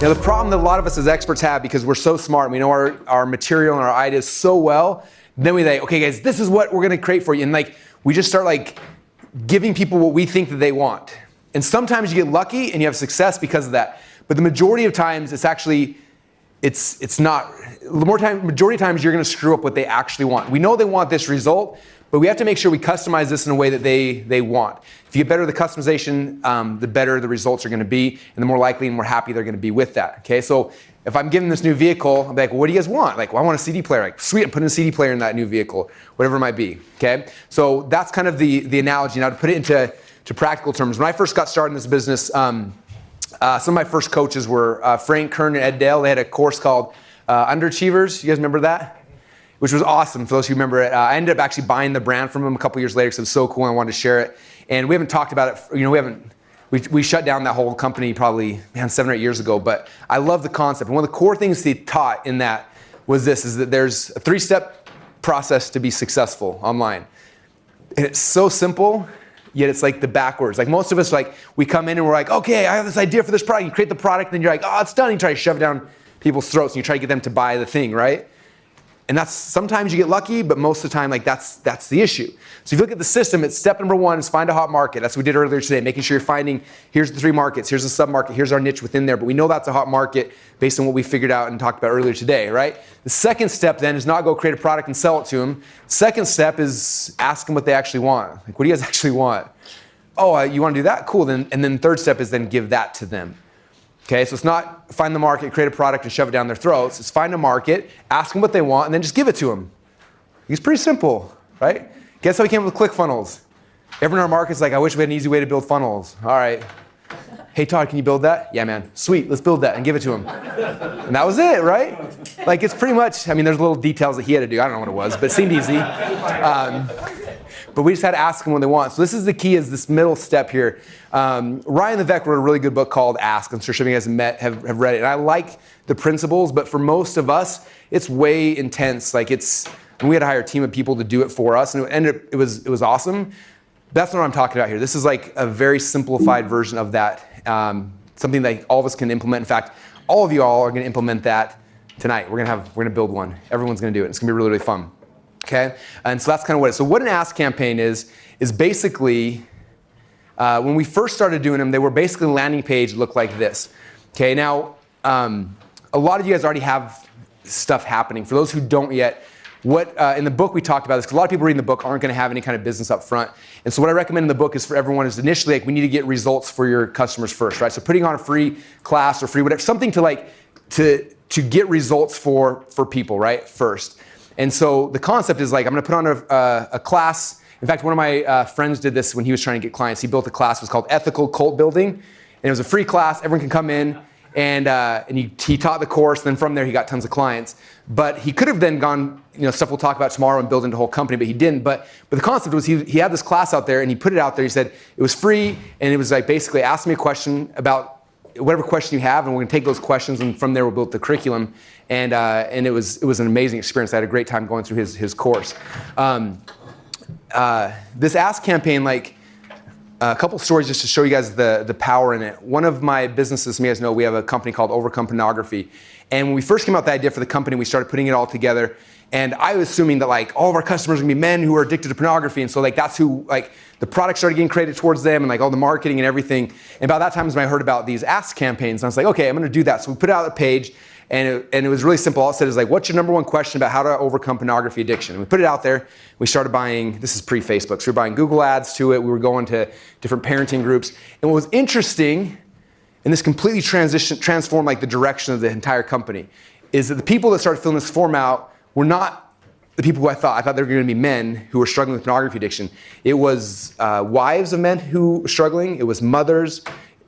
Now, the problem that a lot of us as experts have, because we're so smart, we know our material and our ideas so well, then we think, okay, guys, this is what we're going to create for you. And like, we just start like giving people what we think that they want. And sometimes you get lucky and you have success because of that. But the majority of times, it's actually, it's not. Majority of times, you're going to screw up what they actually want. We know they want this result, but we have to make sure we customize this in a way that they want. If you get better at the customization, the better the results are going to be, and the more likely and more happy they're going to be with that. Okay, so if I'm giving this new vehicle, I'm like, well, what do you guys want? Like, well, I want a CD player. Like, sweet, I'm putting a CD player in that new vehicle, whatever it might be. Okay, so that's kind of the analogy. Now, to put it into practical terms, when I first got started in this business, some of my first coaches were Frank Kern and Ed Dale. They had a course called Underachievers. You guys remember that? Which was awesome for those who remember it. I ended up actually buying the brand from them a couple years later because it was so cool and I wanted to share it. And we haven't talked about it, we shut down that whole company probably 7 or 8 years ago, but I love the concept. And one of the core things they taught in that was this, is that there's a 3-step process to be successful online. And it's so simple, yet it's like the backwards. Like most of us, like we come in and we're like, okay, I have this idea for this product. You create the product, and then you're like, oh, it's done. You try to shove it down people's throats and you try to get them to buy the thing, right? And that's, sometimes you get lucky, but most of the time, like that's the issue. So if you look at the system, it's step number 1 is find a hot market. That's what we did earlier today, making sure you're finding, here's the 3 markets, here's the sub-market, here's our niche within there. But we know that's a hot market based on what we figured out and talked about earlier today, right? The second step then is not go create a product and sell it to them. Second step is ask them what they actually want. Like, what do you guys actually want? Oh, you want to do that? Cool. And then third step is then give that to them. Okay, so it's not find the market, create a product, and shove it down their throats. It's find a market, ask them what they want, and then just give it to them. It's pretty simple, right? Guess how we came up with ClickFunnels? Everyone in our market's like, I wish we had an easy way to build funnels. All right. Hey, Todd, can you build that? Yeah, man. Sweet, let's build that and give it to him. And that was it, right? Like, it's pretty much, I mean, there's little details that he had to do. I don't know what it was, but it seemed easy. But we just had to ask them what they want. So this is the key, is this middle step here. Ryan Levesque wrote a really good book called Ask. I'm sure some of you guys have read it. And I like the principles, but for most of us, it's way intense. Like and we had to hire a team of people to do it for us, and it was awesome. That's not what I'm talking about here. This is like a very simplified version of that. Something that all of us can implement. In fact, all of you all are going to implement that tonight. We're going to build one. Everyone's going to do it. It's going to be really, really fun. Okay, and so that's kind of what it is. So what an ask campaign is basically, when we first started doing them, they were basically a landing page looked like this. Okay, now a lot of you guys already have stuff happening. For those who don't yet, what in the book we talked about this, because a lot of people reading the book aren't going to have any kind of business up front. And so what I recommend in the book is for everyone is initially, like, we need to get results for your customers first, right? So putting on a free class or free whatever, something to get results for people, right, first. And so the concept is like, I'm going to put on a class. In fact, one of my friends did this when he was trying to get clients. He built a class. It was called Ethical Cult Building. And it was a free class. Everyone can come in. And he taught the course. Then from there, he got tons of clients. But he could have then gone, stuff we'll talk about tomorrow, and build into a whole company, but he didn't. But the concept was he had this class out there, and he put it out there. He said it was free. And it was like, basically, ask me a question about whatever question you have, and we're going to take those questions, and from there we'll build the curriculum. And it was an amazing experience. I had a great time going through his course. This Ask campaign, like a couple stories just to show you guys the power in it. One of my businesses, some of you guys know, we have a company called Overcome Pornography. And when we first came out with the idea for the company, we started putting it all together. And I was assuming that like all of our customers are gonna be men who are addicted to pornography. And so like that's who, like the product started getting created towards them, and like all the marketing and everything. And about that time is when I heard about these Ask campaigns. And I was like, okay, I'm gonna do that. So we put out a page, and it was really simple. All it said is like, what's your number one question about how to overcome pornography addiction? And we put it out there. We started buying, this is pre-Facebook, so we were buying Google ads to it. We were going to different parenting groups. And what was interesting, and this completely transformed like the direction of the entire company, is that the people that started filling this form out were not the people who I thought. I thought they were going to be men who were struggling with pornography addiction. It was wives of men who were struggling. It was mothers,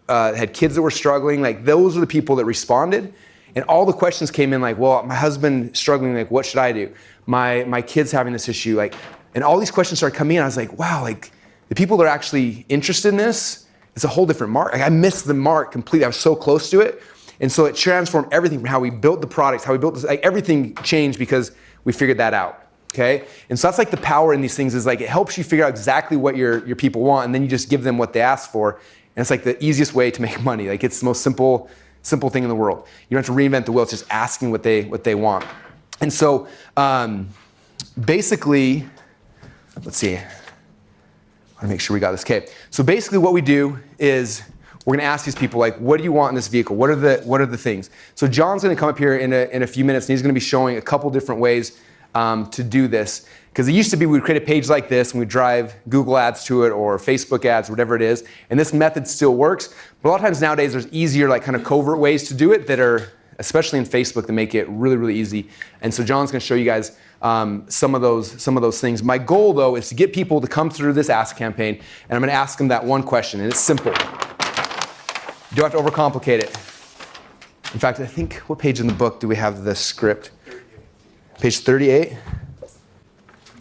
had kids that were struggling. Like those were the people that responded. And all the questions came in like, well, my husband's struggling, like, what should I do? My kid's having this issue, like, and all these questions started coming in. I was like, wow, like the people that are actually interested in this, it's a whole different mark. Like, I missed the mark completely. I was so close to it. And so it transformed everything from how we built the products, how we built this, like everything changed because we figured that out. Okay? And so that's like the power in these things, is like it helps you figure out exactly what your people want, and then you just give them what they ask for. And it's like the easiest way to make money. Like it's the most simple simple thing in the world. You don't have to reinvent the wheel. It's just asking what they want. And so basically, let's see. I want to make sure we got this. Okay. So basically what we do is we're going to ask these people, like, what do you want in this vehicle? What are the things? So John's going to come up here in a few minutes, and he's going to be showing a couple different ways to do this. Because it used to be we'd create a page like this, and we'd drive Google ads to it or Facebook ads, whatever it is. And this method still works. But a lot of times nowadays, there's easier, like, kind of covert ways to do it that are, especially in Facebook, that make it really, really easy. And so John's going to show you guys some of those things. My goal, though, is to get people to come through this Ask campaign, and I'm going to ask them that one question, and it's simple. You don't have to overcomplicate it. In fact, I think, what page in the book do we have the script? 38. Page 38?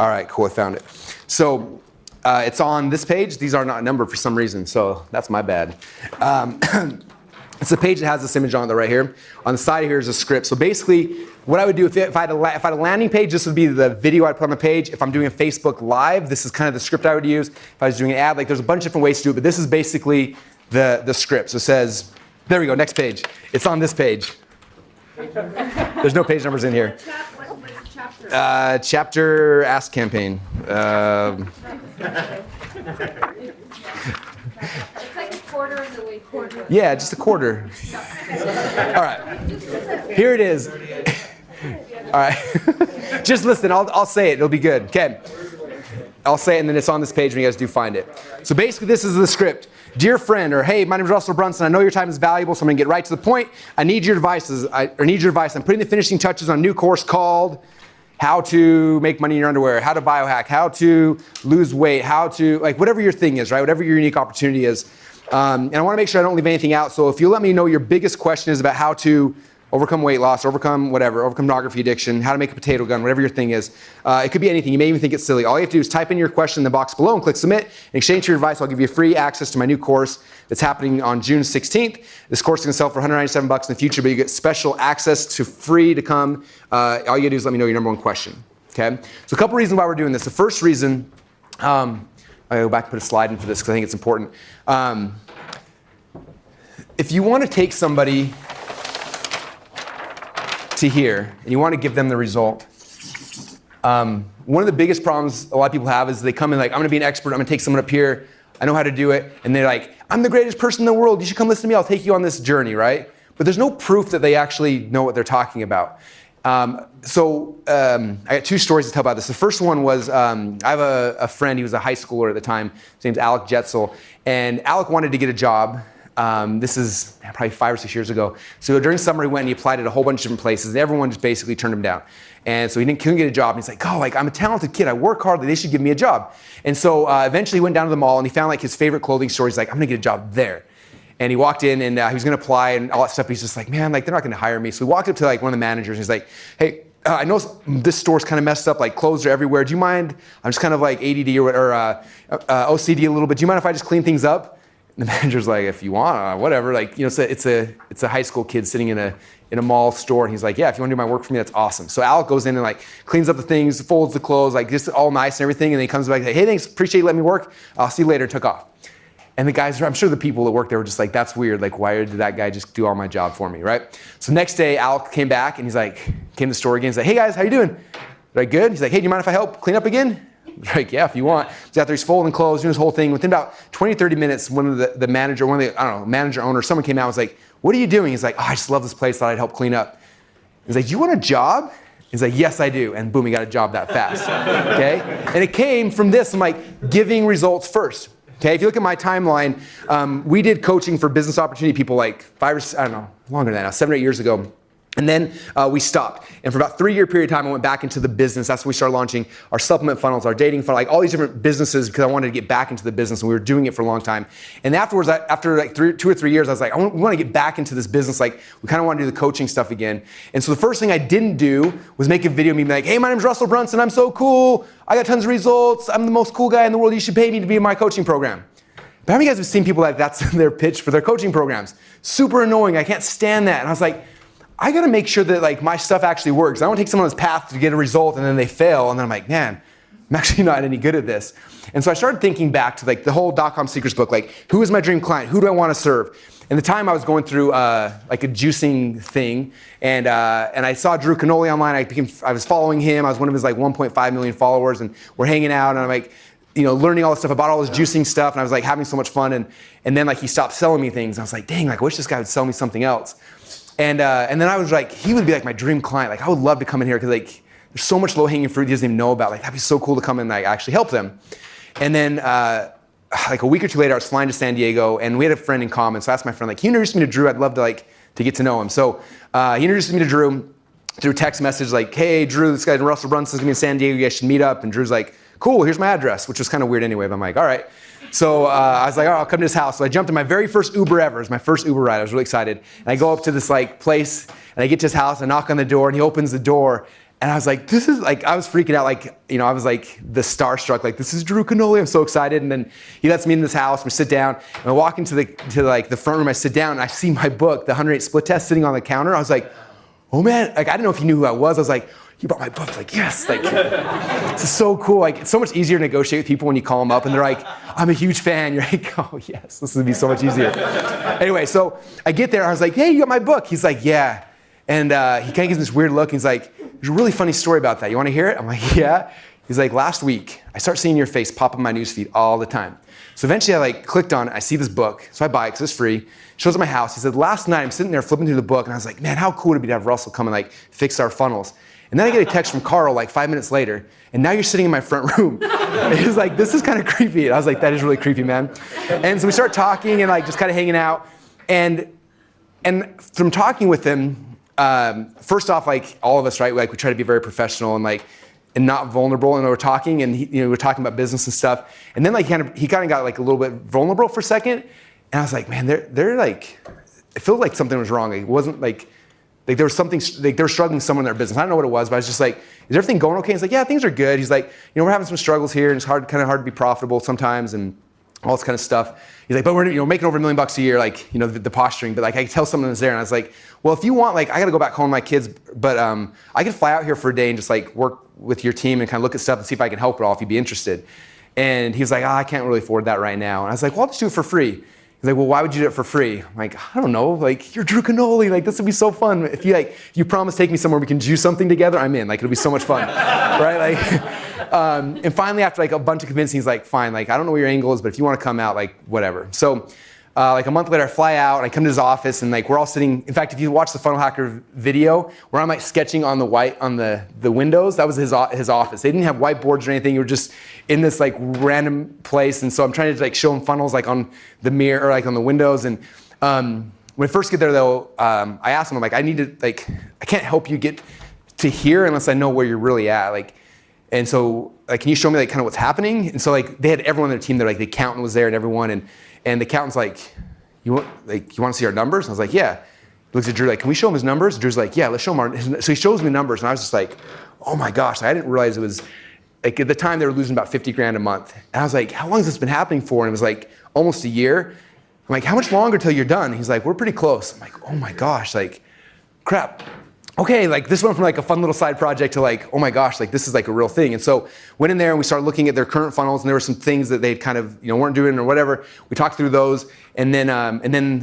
All right, cool, I found it. So it's on this page. These are not numbered for some reason, so that's my bad. It's a page that has this image on it right here. On the side here is a script. So basically, what I would do if I had a landing page, this would be the video I'd put on the page. If I'm doing a Facebook Live, this is kind of the script I would use. If I was doing an ad, like, there's a bunch of different ways to do it, but this is basically the script. So it says, there we go, next page. It's on this page. There's no page numbers in here. What's the chapter? Chapter Ask campaign. It's like a quarter of the way through. Yeah, just a quarter. All right, here it is. All right, just listen, I'll say it, it'll be good. Okay, I'll say it, and then it's on this page when you guys do find it. So basically, this is the script. Dear friend, or hey, my name is Russell Brunson. I know your time is valuable, so I'm going to get right to the point. I need your advice. I'm putting the finishing touches on a new course called How to Make Money in Your Underwear, How to Biohack, How to Lose Weight, How to, like, whatever your thing is, right? Whatever your unique opportunity is. And I want to make sure I don't leave anything out. So if you let me know your biggest question is about how to overcome weight loss, overcome pornography addiction, how to make a potato gun, whatever your thing is. It could be anything. You may even think it's silly. All you have to do is type in your question in the box below and click submit. In exchange for your advice, I'll give you free access to my new course that's happening on June 16th. This course is going to sell for $197 in the future, but you get special access to free to come. All you got to do is let me know your number one question. Okay? So a couple reasons why we're doing this. The first reason, I'll go back and put a slide in for this because I think it's important. If you want to take somebody to here, and you want to give them the result. One of the biggest problems a lot of people have is they come in like, I'm going to be an expert, I'm going to take someone up here, I know how to do it, and they're like, I'm the greatest person in the world, you should come listen to me, I'll take you on this journey, right? But there's no proof that they actually know what they're talking about. I got two stories to tell about this. The first one was, I have a friend, he was a high schooler at the time, his name's Alec Jetzel, and Alec wanted to get a job. This is probably 5 or 6 years ago. So during summer, he went and he applied at a whole bunch of different places, and everyone just basically turned him down. And so couldn't get a job. And he's like, I'm a talented kid. I work hard. They should give me a job. And so eventually he went down to the mall and he found like his favorite clothing store. He's like, I'm gonna get a job there. And he walked in and he was gonna apply and all that stuff. But he's just like, man, like they're not gonna hire me. So he walked up to like one of the managers and he's like, hey, I know this store's kind of messed up, like clothes are everywhere. Do you mind? I'm just kind of like ADD or OCD a little bit. Do you mind if I just clean things up? And the manager's like, if you want, whatever. Like, you know, it's a high school kid sitting in a mall store, and he's like, yeah, if you want to do my work for me, that's awesome. So Alec goes in and like cleans up the things, folds the clothes, like just all nice and everything, and then he comes back and like, hey, thanks, appreciate you letting me work. I'll see you later, and took off. And the guys, I'm sure the people that worked there were just like, that's weird. Like, why did that guy just do all my job for me, right? So next day, Alec came back and he's like, came to the store again. He's like, hey guys, how you doing? Like, good? He's like, hey, do you mind if I help clean up again? Like, yeah, if you want. He's out there, he's folding clothes, doing his whole thing. Within about 20, 30 minutes, one of the manager, manager owner, someone came out and was like, what are you doing? He's like, I just love this place, thought I'd help clean up. He's like, you want a job? He's like, yes, I do. And boom, he got a job that fast, okay? And it came from this, I'm like, giving results first. Okay, if you look at my timeline, we did coaching for business opportunity people like longer than that now, 7 or 8 years ago. And then we stopped. And for about a 3-year period of time, I went back into the business. That's when we started launching our supplement funnels, our dating funnel, like all these different businesses because I wanted to get back into the business and we were doing it for a long time. And afterwards, after like 2 or 3 years, I was like, we want to get back into this business. Like we kind of want to do the coaching stuff again. And so the first thing I didn't do was make a video of me being like, hey, my name's Russell Brunson. I'm so cool. I got tons of results. I'm the most cool guy in the world. You should pay me to be in my coaching program. But how many of you guys have seen people like that's their pitch for their coaching programs? Super annoying. I can't stand that. And I was like, I got to make sure that like my stuff actually works. I don't want to take someone on this path to get a result and then they fail. And then I'm like, man, I'm actually not any good at this. And so I started thinking back to like the whole .com secrets book, like who is my dream client? Who do I want to serve? And the time I was going through like a juicing thing, and I saw Drew Canoli online. I was following him. I was one of his like 1.5 million followers, and we're hanging out, and I'm like, learning all this stuff about all this juicing stuff, and I was like having so much fun. And then like he stopped selling me things. And I was like, dang, like I wish this guy would sell me something else. And then I was like, he would be like my dream client. Like I would love to come in here because like there's so much low-hanging fruit he doesn't even know about. Like that'd be so cool to come in and like actually help them. And then like a week or two later, I was flying to San Diego, and we had a friend in common. So I asked my friend, like, can you introduce me to Drew? I'd love to like to get to know him. So he introduced me to Drew through text message, like, hey, Drew, this guy Russell Brunson's gonna be in San Diego. You guys should meet up. And Drew's like, cool, here's my address, which was kind of weird anyway. But I'm like, all right. So I was like, all right, I'll come to his house. So I jumped in my very first Uber ever. It was my first Uber ride. I was really excited. And I go up to this like place, and I get to his house. I knock on the door, and he opens the door. And I was like, this is like, I was freaking out. Like, I was like the starstruck, like, this is Drew Canoli. I'm so excited. And then he lets me in this house. We sit down, and I walk into the front room. I sit down, and I see my book, the 108 Split Test, sitting on the counter. I was like, oh man, like I didn't know if he knew who I was. I was like, he brought my book. Like, yes, like this is so cool. Like, it's so much easier to negotiate with people when you call them up and they're like, I'm a huge fan. You're like, oh yes, this would be so much easier. Anyway, so I get there. I was like, hey, you got my book? He's like, yeah. And he kind of gives this weird look. He's like, there's a really funny story about that. You want to hear it? I'm like, yeah. He's like, last week, I start seeing your face pop up in my newsfeed all the time. So eventually I like clicked on it. I see this book. So I buy it because it's free. Shows up at my house. He said, last night I'm sitting there flipping through the book, and I was like, man, how cool would it be to have Russell come and like fix our funnels? And then I get a text from Carl like 5 minutes later, and now you're sitting in my front room. And he's like, this is kind of creepy. And I was like, that is really creepy, man. And so we start talking and like just kind of hanging out. And from talking with him, first off, like all of us, right? Like we try to be very professional and not vulnerable. And we're talking, and we're talking about business and stuff. And then like he kind of got like a little bit vulnerable for a second. And I was like, man, they're like, it felt like something was wrong. Like, it wasn't like there was something, like they were struggling somewhere in their business. I don't know what it was, but I was just like, is everything going okay? He's like, yeah, things are good. He's like, we're having some struggles here, and it's kind of hard to be profitable sometimes, and all this kind of stuff. He's like, but we're making over $1 million a year, like the posturing. But like I could tell someone was there, and I was like, well, if you want, like I got to go back home with my kids, but I could fly out here for a day and just like work with your team and kind of look at stuff and see if I can help at all if you'd be interested. And he was like, I can't really afford that right now. And I was like, well, I'll just do it for free. He's like, well, why would you do it for free? I'm like, I don't know. Like, you're Drew Canoli. Like, this would be so fun. If you promise to take me somewhere we can do something together, I'm in. Like, it'll be so much fun, right? Like, and finally, after like a bunch of convincing, he's like, fine. Like, I don't know what your angle is, but if you want to come out, like, whatever. So, like a month later, I fly out and I come to his office, and like we're all sitting. In fact, if you watch the Funnel Hacker video, where I'm like sketching on the windows, that was his office. They didn't have whiteboards or anything. We were just in this like random place, and so I'm trying to like show him funnels like on the mirror or like on the windows. And when I first get there though, I asked him, I'm like, I can't help you get to here unless I know where you're really at. Like, and so like, can you show me like kind of what's happening? And so like they had everyone on their team there, like the accountant was there and everyone, and the accountant's like, you want to see our numbers? And I was like, yeah. He looks at Drew like, can we show him his numbers? Drew's like, yeah, let's show him so he shows me numbers, and I was just like, oh my gosh, I didn't realize it was, like at the time they were losing about 50 grand a month. And I was like, how long has this been happening for? And it was like almost a year. I'm like, how much longer till you're done? He's like, we're pretty close. I'm like, oh my gosh, like, crap. Okay, like this went from like a fun little side project to like, oh my gosh, like this is like a real thing. And so went in there and we started looking at their current funnels, and there were some things that they kind of weren't doing or whatever. We talked through those, and then I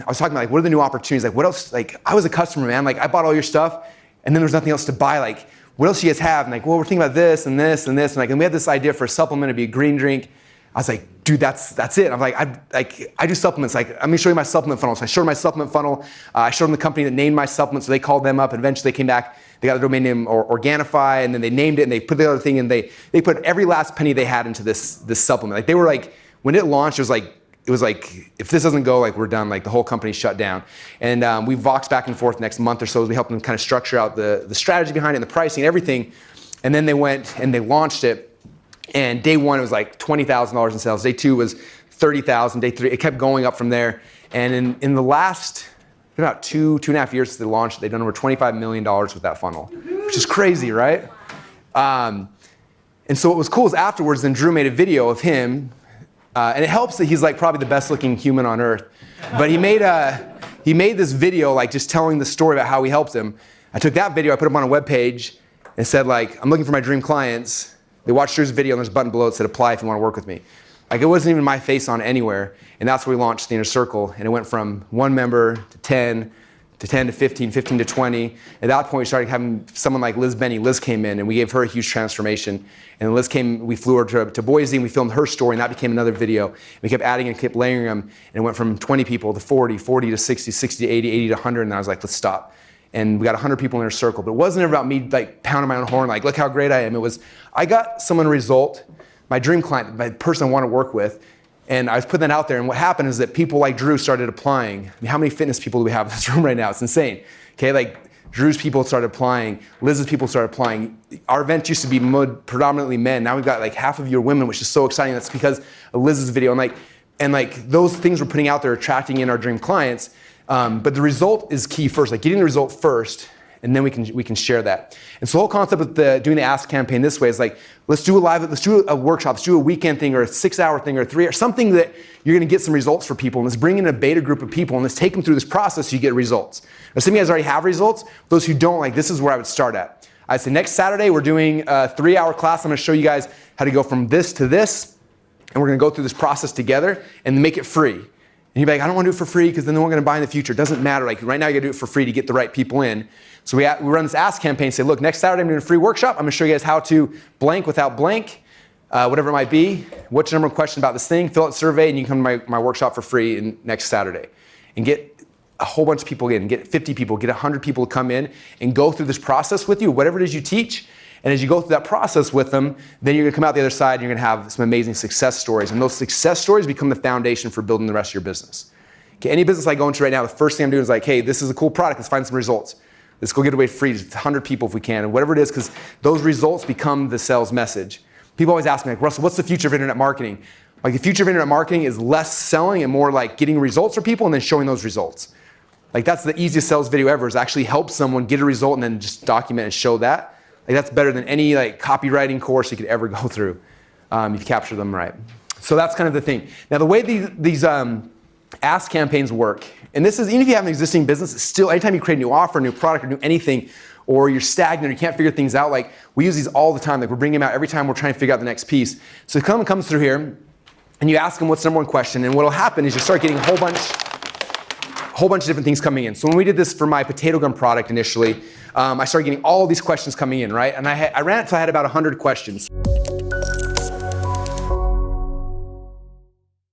was talking about like, what are the new opportunities? Like what else? Like I was a customer, man. Like I bought all your stuff, and then there's nothing else to buy. Like what else do you guys have? And like, well, we're thinking about this and this and this, and like, and we had this idea for a supplement to be a green drink. I was like, dude, that's it. I'm like, I do supplements. Like, let me show you my supplement funnel. So I showed them my supplement funnel. I showed them the company that named my supplement. So they called them up, and eventually they came back. They got the domain name Organifi, and then they named it, and they put the other thing, and they put every last penny they had into this supplement. Like they were like, when it launched, it was like, if this doesn't go, like we're done. Like the whole company shut down. And we voxed back and forth next month or so as we helped them kind of structure out the strategy behind it, and the pricing and everything. And then they went and they launched it. And day one, it was like $20,000 in sales. Day two was $30,000. Day three, it kept going up from there. And in the last about two and a half years since they launched, they've done over $25 million with that funnel, which is crazy, right? And so what was cool is afterwards, then Drew made a video of him, and it helps that he's like probably the best looking human on earth. But he made this video like just telling the story about how we helped him. I took that video, I put it up on a webpage, and said like, I'm looking for my dream clients. They watched Drew's video and there's a button below that said apply if you want to work with me. Like it wasn't even my face on anywhere. And that's where we launched the Inner Circle. And it went from 1 member to 10 to 10 to 15, 15 to 20. At that point, we started having someone like Liz Benny. Liz came in and we gave her a huge transformation. And Liz came, we flew her to Boise and we filmed her story and that became another video. And we kept adding and kept layering them. And it went from 20 people to 40, 40 to 60, 60 to 80, 80 to 100. And I was like, let's stop. And we got 100 people in our circle. But it wasn't about me like pounding my own horn, like, look how great I am. It was, I got someone a result, my dream client, my person I want to work with, and I was putting that out there. And what happened is that people like Drew started applying. I mean, how many fitness people do we have in this room right now? It's insane. Okay, like Drew's people started applying, Liz's people started applying. Our event used to be predominantly men. Now we've got like half of you are women, which is so exciting. That's because of Liz's video. And like those things we're putting out there, attracting in our dream clients. But the result is key first, like getting the result first, and then we can share that. And so the whole concept of doing the Ask campaign this way is like, let's do a workshop, let's do a weekend thing or a 6-hour thing or a 3 or something that you're gonna get some results for people. And let's bring in a beta group of people and let's take them through this process so you get results. Now, some of you guys already have results. Those who don't, like, this is where I would start at. I'd say next Saturday, we're doing a 3-hour class. I'm gonna show you guys how to go from this to this. And we're gonna go through this process together and make it free. And you'd be like, I don't want to do it for free because then they're not going to buy in the future. It doesn't matter. Like right now, you got to do it for free to get the right people in. So we run this Ask campaign and say, look, next Saturday I'm doing a free workshop. I'm going to show you guys how to blank without blank, whatever it might be. What's your number one question about this thing? Fill out the survey and you can come to my workshop for free next Saturday. And get a whole bunch of people in. Get 50 people, get 100 people to come in and go through this process with you, whatever it is you teach. And as you go through that process with them, then you're gonna come out the other side and you're gonna have some amazing success stories. And those success stories become the foundation for building the rest of your business. Okay, any business I go into right now, the first thing I'm doing is like, hey, this is a cool product, let's find some results. Let's go get it away free, just 100 people if we can, and whatever it is, because those results become the sales message. People always ask me, like, Russell, what's the future of internet marketing? Like the future of internet marketing is less selling and more like getting results for people and then showing those results. Like that's the easiest sales video ever, is actually help someone get a result and then just document and show that. Like that's better than any like copywriting course you could ever go through if you capture them right. So that's kind of the thing. Now the way these Ask campaigns work, and this is even if you have an existing business, it's still anytime you create a new offer, a new product, or new anything, or you're stagnant, or you can't figure things out, like we use these all the time. Like we're bringing them out every time we're trying to figure out the next piece. So someone comes through here, and you ask them what's the number one question, and what'll happen is you start getting a whole bunch of different things coming in. So when we did this for my potato gun product initially, I started getting all these questions coming in, right? And I ran it until I had about 100 questions.